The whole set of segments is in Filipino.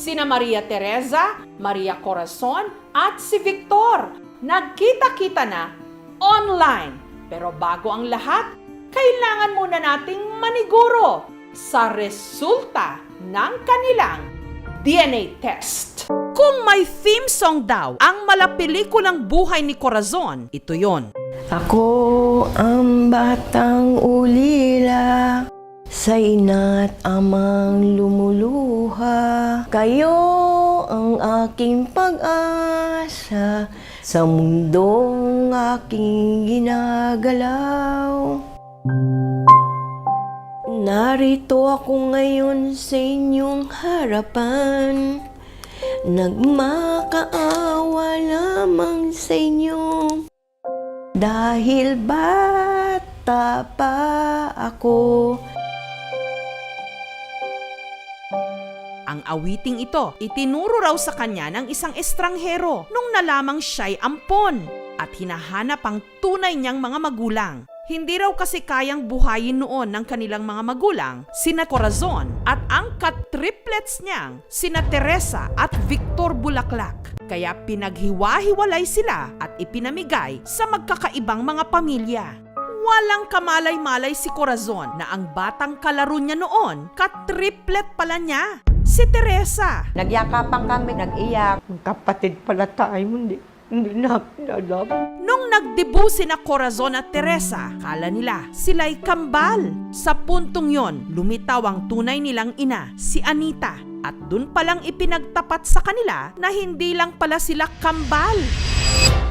Sina Maria Teresa, Maria Corazon at si Victor. Nagkita-kita na online. Pero bago ang lahat, kailangan muna nating maniguro sa resulta ng kanilang DNA test. Kung may theme song daw ang malapelikulang buhay ni Corazon, ito yon. Ako ang batang ulila, sa ina't amang lumuluha. Kayo ang aking pag-asa, sa mundong aking ginagalaw. Narito ako ngayon sa inyong harapan, nagmakaawa lamang sa inyo. Dahil bata pa ako. Ang awiting ito, itinuro raw sa kanya ng isang estranghero nung nalamang siya'y ampon at hinahanap ang tunay niyang mga magulang. Hindi raw kasi kayang buhayin noon ng kanilang mga magulang, sina Corazon at ang ka-triplets niyang, sina Teresa at Victor Bulaklak. Kaya pinaghiwa-hiwalay sila at ipinamigay sa magkakaibang mga pamilya. Walang kamalay-malay si Corazon na ang batang kalaro niya noon, ka-triplet pala niya, si Teresa. Nagyakapan kami, nag-iyak. Kapatid pala tayo, hindi namin alam. Nung nagdebu sina Corazon at Teresa, kala nila sila'y kambal. Sa puntong yon, lumitaw ang tunay nilang ina, si Anita. At dun palang ipinagtapat sa kanila na hindi lang pala sila kambal,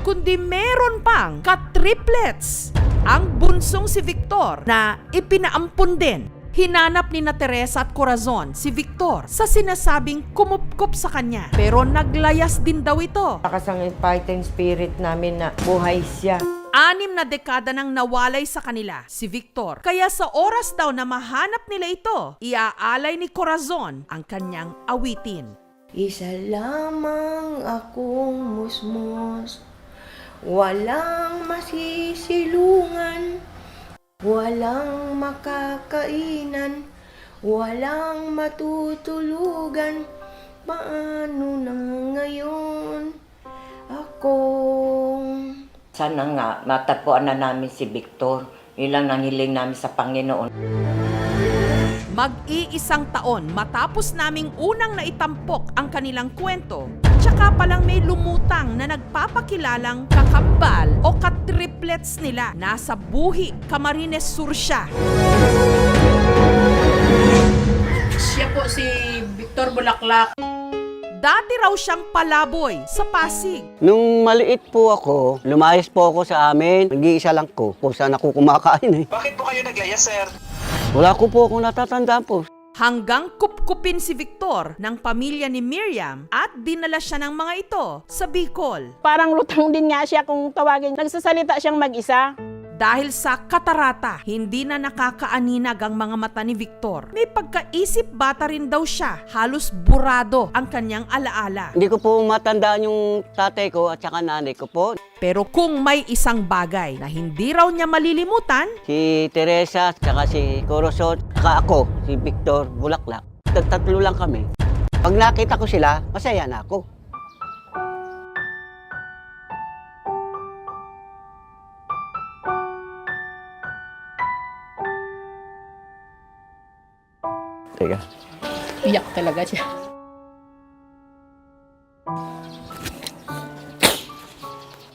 kundi meron pang ka-triplets. Ang bunsong si Victor na ipinaampun din. Hinanap ni na Teresa at Corazon si Victor sa sinasabing kumupkup sa kanya. Pero naglayas din daw ito. Lakas ang fighting spirit namin na buhay siya. 6 na dekada nang nawalay sa kanila si Victor. Kaya sa oras daw na mahanap nila ito, iaalay ni Corazon ang kanyang awitin. Isa lamang akong musmos, walang masisilungan, walang makakainan, walang matutulugan. Paano na ngayon akong... Sana nga, matagpuan na namin si Victor. Yun lang nanghiling namin sa Panginoon. Mag-iisang taon matapos naming unang naitampok ang kanilang kwento, tsaka palang may lumutang na nagpapakilalang kakambal o ka-triplets nila. Nasa Buhi, Camarines Sur siya. Siya po si Victor Bulaklak. Dati raw siyang palaboy sa Pasig. Nung maliit po ako, lumayas po ako sa amin. Nag-iisa lang ko kung saan ako kumakain eh. Bakit po kayo naglayas, sir? Wala ko po akong natatandaan po. Hanggang kupkupin si Victor ng pamilya ni Miriam at dinala siya ng mga ito sa Bicol. Parang lutang din nga siya kung tawagin. Nagsasalita siyang mag-isa. Dahil sa katarata, hindi na nakakaaninag ang mga mata ni Victor. May pagkaisip bata rin daw siya. Halos burado ang kanyang alaala. Hindi ko po matandaan yung tatay ko at saka nanay ko po. Pero kung may isang bagay na hindi raw niya malilimutan, Si Teresa at saka si Corazon, saka ako, si Victor Bulaklak. Tatlo lang kami. Pag nakita ko sila, masaya na ako. Teka. Iyak talaga siya.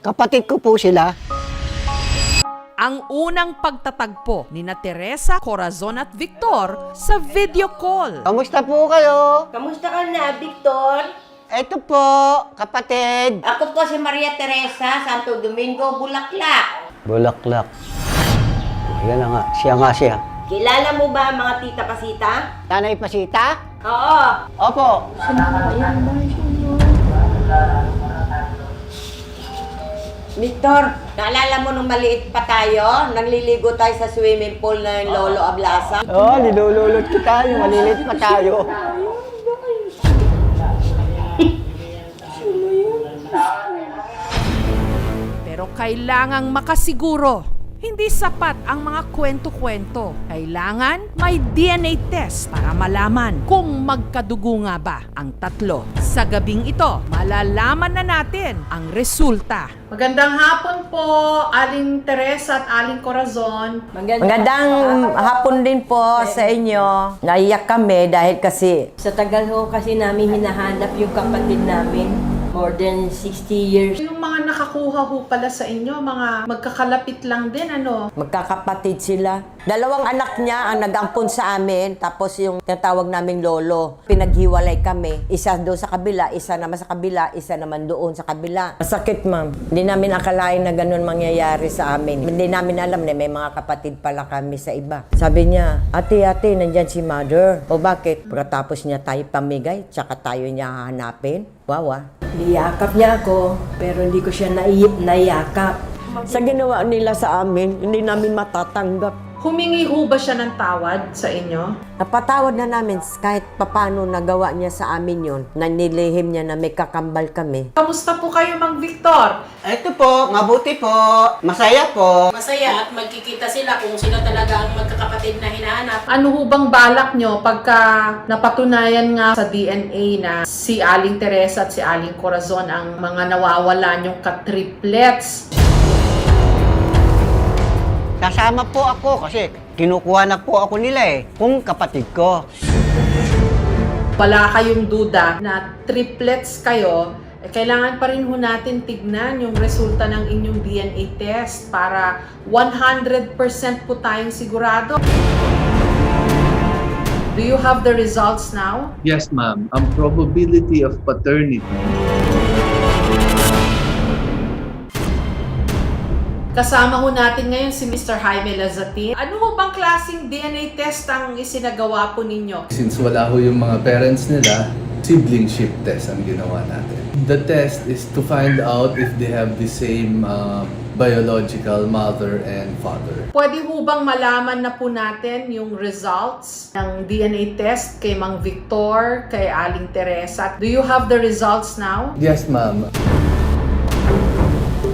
Kapatid ko po sila. ang unang pagtatagpo ni na Teresa, Corazon at Victor sa video call. Kamusta po kayo? Kamusta ka na, Victor? Eto po, kapatid. Ako po si Maria Teresa, Santo Domingo, Bulaklak. Bulaklak. Yan na nga, siya. Kilala mo ba ang mga tita Pasita? Tanay Pasita? Oo. Opo. Victor, naalala mo nung maliit pa tayo? Nangliligo tayo sa swimming pool ng Lolo Ablasa? Oo, nilululot kita. Yung malilit pa tayo. Pero kailangang makasiguro, Hindi sapat ang mga kwento-kwento. Kailangan may DNA test para malaman kung magkadugo nga ba ang tatlo. Sa gabing ito, malalaman na natin ang resulta. Magandang hapon po, Aling Teresa at Aling Corazon. Magandang hapon din po sa inyo. Naiyak kami dahil kasi Sa tagal ho kasi namin hinahanap yung kapatid namin. More than 60 years. Yung mga nakakuha ho pala sa inyo, mga magkakalapit lang din, ano? magkakapatid sila. Dalawang anak niya ang nag-ampon sa amin, tapos yung tinatawag naming lolo. Pinaghiwalay kami. Isa doon sa kabila, isa naman sa kabila, isa naman doon sa kabila. Masakit, ma'am. Hindi namin akalain na ganun mangyayari sa amin. Hindi namin alam na may mga kapatid pala kami sa iba. Sabi niya, ate, nandyan si mother. O bakit? Pagkatapos niya tayo pamigay, tsaka tayo niya hahanapin. Wow, Niyakap niya ako, pero hindi ko siya nayakap. Sa ginawa nila sa amin, hindi namin matatanggap. Humingi ho ba siya ng tawad sa inyo? Napatawad na namin kahit papano nagawa niya sa amin yun. Nanilihim niya na may kakambal kami. Kamusta po kayo, Mang Victor? Ito po, mabuti po, masaya po. Masaya at magkikita sila kung sila talaga ang magkakapatid na hinahanap. Ano ho bang balak nyo pagka napatunayan nga sa DNA na si Aling Teresa at si Aling Corazon ang mga nawawala nyong ka-triplets? Kasama po ako kasi kinukuha na po ako nila kung kapatid ko. Wala kayong duda na triplets kayo, kailangan pa rin ho natin tignan yung resulta ng inyong DNA test para 100% po tayong sigurado. Do you have the results now? Yes, ma'am. Ang probability of paternity. Kasama ho natin ngayon si Mr. Jaime Lazatin. Ano ho bang klaseng DNA test ang isinagawa po ninyo? Since wala ho yung mga parents nila, siblingship test ang ginawa natin. The test is to find out if they have the same biological mother and father. Pwede ho bang malaman na po natin yung results ng DNA test kay Mang Victor, kay Aling Teresa? Do you have the results now? Yes, ma'am.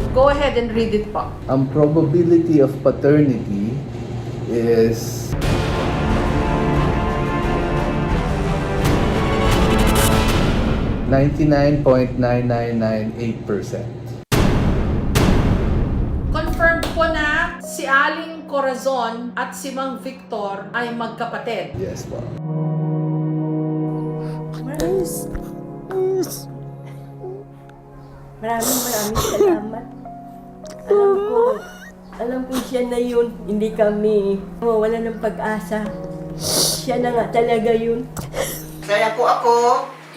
Go ahead and read it po. Ang probability of paternity is 99.9998%. Confirmed po na si Aling Corazon at si Mang Victor ay magkapatid. Yes, po. Maraming salamat. Alam ko siya na yun. Hindi kami mawala ng pag-asa. Siya na nga talaga yun. Masaya po ako,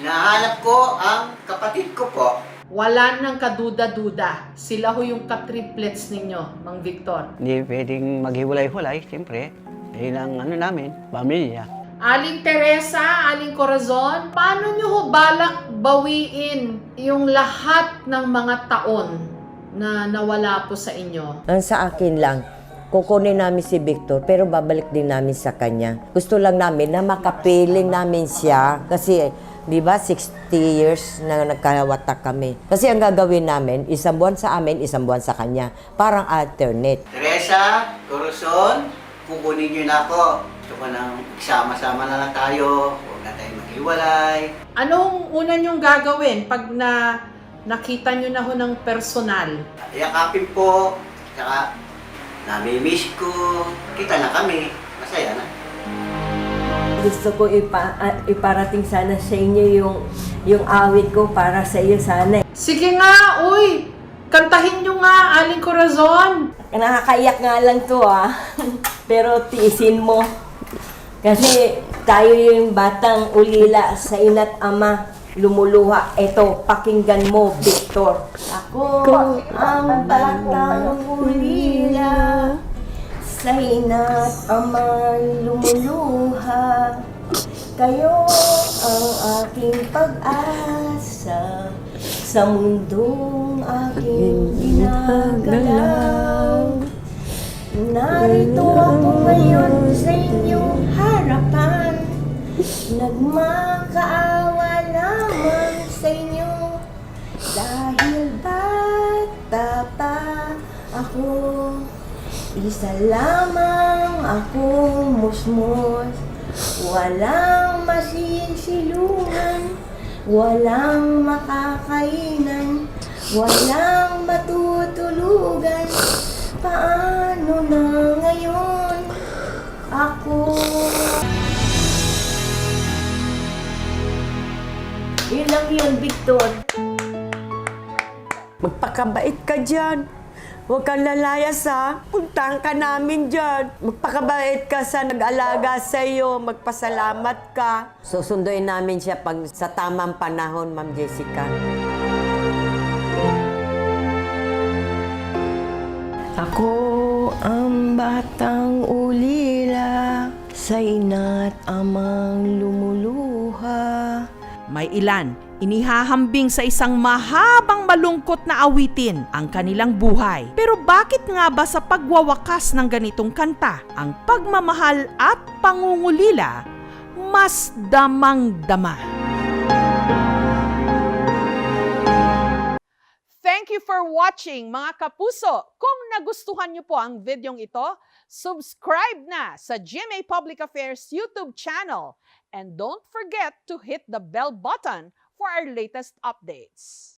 hinahanap ko ang kapatid ko po. Wala nang kaduda-duda. Sila ho yung ka-triplets ninyo, Mang Victor. Hindi pwedeng maghiwalay-hulay, siyempre. Yun ang namin, pamilya. Aling Teresa, Aling Corazon, paano nyo ho balak bawiin yung lahat ng mga taon na nawala po sa inyo? Ang sa akin lang, kukunin namin si Victor pero babalik din namin sa kanya. Gusto lang namin na makapiling namin siya kasi di ba 60 years na nagkawatak kami. Kasi ang gagawin namin, isang buwan sa amin, isang buwan sa kanya. Parang alternate. Teresa, Corazon, kukunin niyo na ako. Gusto ko nang sama-sama na lang tayo. Huwag na tayo maghiwalay. Anong una nyong gagawin pag nakita nyo na ho ng personal? Yakapin po. Tsaka, nami-miss ko. Kita na kami. Masaya na. Gusto ko iparating sana sa inyo yung awit ko para sa iyo sana. Sige nga, uy! Kantahin nyo nga, Aling Corazon! Nakakaiyak nga lang to Pero tiisin mo. Kasi tayo yung batang ulila sa ina't ama. Lumuluha. Eto, pakinggan mo, Victor. Ako ang batang ulila sa ina't ama lumuluha. Kayo ang aking pag-asa sa mundong aking ginagalaw. Narito ako ngayon sa inyong harapan. Nagmakaawa lamang sa inyo. Dahil bata pa ako, Isa lamang akong musmos, walang masisilungan, walang makakainan, walang matutulugan. Paano na ngayon ako? Yun lang yun, Victor. Magpakabait ka dyan. Huwag kang lalayas ha. Puntahan ka namin dyan. Magpakabait ka sa nag-alaga sa iyo. Magpasalamat ka. Susunduin namin siya pag sa tamang panahon, Ma'am Jessica. Ako ang batang ulila, sa ina't amang lumuluha. May ilan, inihahambing sa isang mahabang malungkot na awitin ang kanilang buhay. Pero bakit nga ba sa pagwawakas ng ganitong kanta, ang pagmamahal at pangungulila mas damang-dama? Thank you for watching, mga kapuso. Kung nagustuhan niyo po ang videong ito, subscribe na sa GMA Public Affairs YouTube channel. And don't forget to hit the bell button for our latest updates.